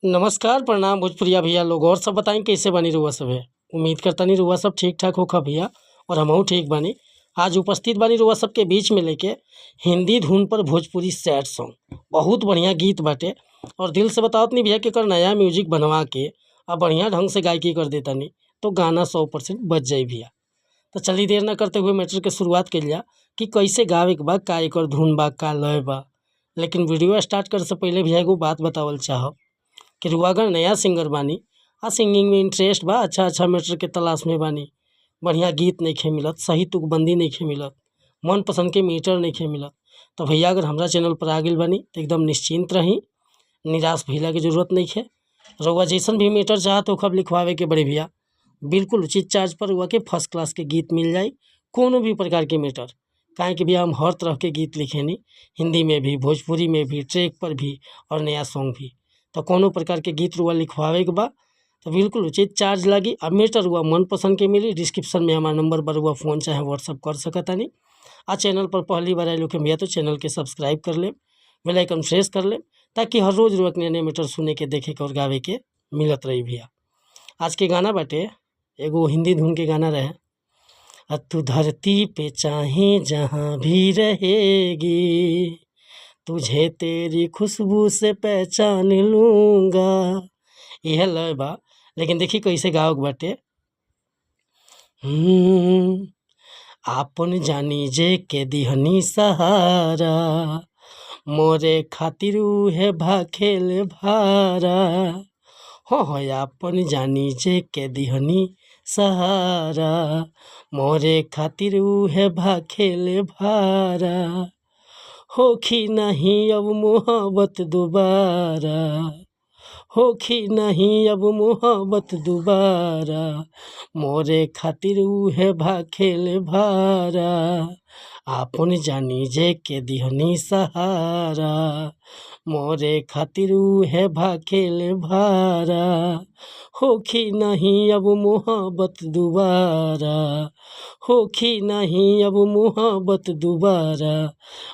नमस्कार, प्रणाम भोजपुरिया भैया लोग। और सब बताई कैसे बानी रउआ सब है। उम्मीद करतानी रउआ सब ठीक ठाक होखा भैया, और हमहू ठीक बानी। आज उपस्थित बानी रउआ सबके बीच में लेके हिंदी धुन पर भोजपुरी सैड सॉन्ग। बहुत बढ़िया गीत बाटे, और दिल से बतावत नहीं भैया कि एकर नया म्यूजिक बनवा के बढ़िया ढंग से गायकी कर देतानी तो गाना 100% बज जाई भैया। तो चली देर न करते हुए मैटर के शुरुआत कइल जा कि कैसे गावे के बा, का एकर धुन बा, का लय बा। लेकिन वीडियो स्टार्ट करे से पहले भैया एगो बात बतावल चाहब कि रुआ अगर नया सिंगर बानी सिंगिंग में इंटरेस्ट बा, अच्छा मैटर के तलाश में बानी, बढ़िया गीत नइखे मिलत, सही तुकबंदी नइखे मिलत, मन पसंद के मीटर नइखे मिलत, तो भैया अगर हमरा चैनल पर आ गइल बानी तो एकदम निश्चिंत रही, निराश भइला के जरूरत नइखे। रउआ जैसन भी मीटर चाहत होखब लिखवावे के बड़े भैया, बिल्कुल उचित चार्ज पर रउआ के फर्स्ट क्लास के गीत मिल जाई। कोनो भी प्रकार के मीटर, काहे कि भैया हम हर तरह के गीत लिखेनी, हिंदी में भी, भोजपुरी में भी, ट्रैक पर भी और नया सॉन्ग भी। तो कोनो प्रकार के गीत रुआ लिखवावे के बा तो बिल्कुल उचित चार्ज लगी। अब मीटर रुआ मन पसंद के मिली। डिस्क्रिप्शन में हमारा नंबर पर रुआ फ़ोन चाहे व्हाट्सअप कर सकतानी। चैनल पर पहली बार आए लोग भैया तो चैनल के सब्सक्राइब कर ले, बेल आइकन प्रेस कर ले, ताकि हर रोज़ रुआ नए नए मीटर सुने के, देखे के और गावे के मिलत रही भैया। आज के गाना बाटे एगो हिंदी धुन के गाना रहे, तू धरती पे चाहे जहाँ भी रहेगी, तुझे तेरी खुशबू से पहचान लूँगा। यह लय बा, लेकिन देखी कैसे गावक बाटे। आपन जानी जे के दिहनी सहारा, मोरे खातिर उहे भाखेल भारा। हो आपन जानी जे के दिहनी सहारा, मोरे खातिर उहे भाखेल भारा। होखी नहीं अब मोहब्बत दोबारा, होखी नहीं अब मोहब्बत दोबारा, मोरे खातिर उहे भाखेल भारा। आपन जानी जे के दिहनी सहारा, मोरे खातिर उहे भाखेल भारा। होखी नहीं अब मोहब्बत दोबारा, होखी नहीं अब मोहब्बत दोबारा,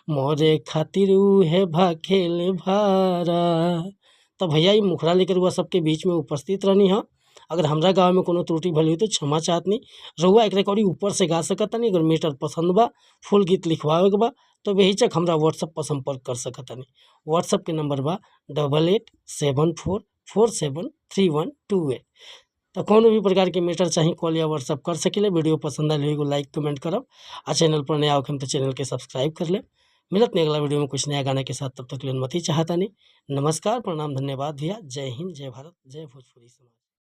मोरे खातिर उहे भाखेल भारा। तो भैया ये मुखड़ा लेकर हुआ सबके बीच में उपस्थित रहनी है। अगर हमरा गाँव में कोनो त्रुटि भली हुई तो क्षमा चाहतनी। रउआ एक रिकॉर्डिंग ऊपर से गा सकतानी। अगर मीटर पसंद बा, फुल गीत लिखवावे के बा, तो बेहिचक हमरा व्हाट्सअप पर संपर्क कर सकतानी। व्हाट्सअप के नंबर बा 8874473128। तो कोनो भी प्रकार के मीटर चाहिए कॉल या व्हाट्सअप कर सकिले। वीडियो पसंद आए एगो लाइक कमेंट करब, चैनल पर नया होखम तो चैनल के सब्सक्राइब कर ले। मिलत नहीं अगला वीडियो में कुछ नया गाने के साथ, तब तक के लिए अनुमति चाहता नहीं। नमस्कार, प्रणाम, धन्यवाद भैया। जय हिंद, जय भारत, जय भोजपुरी समाज।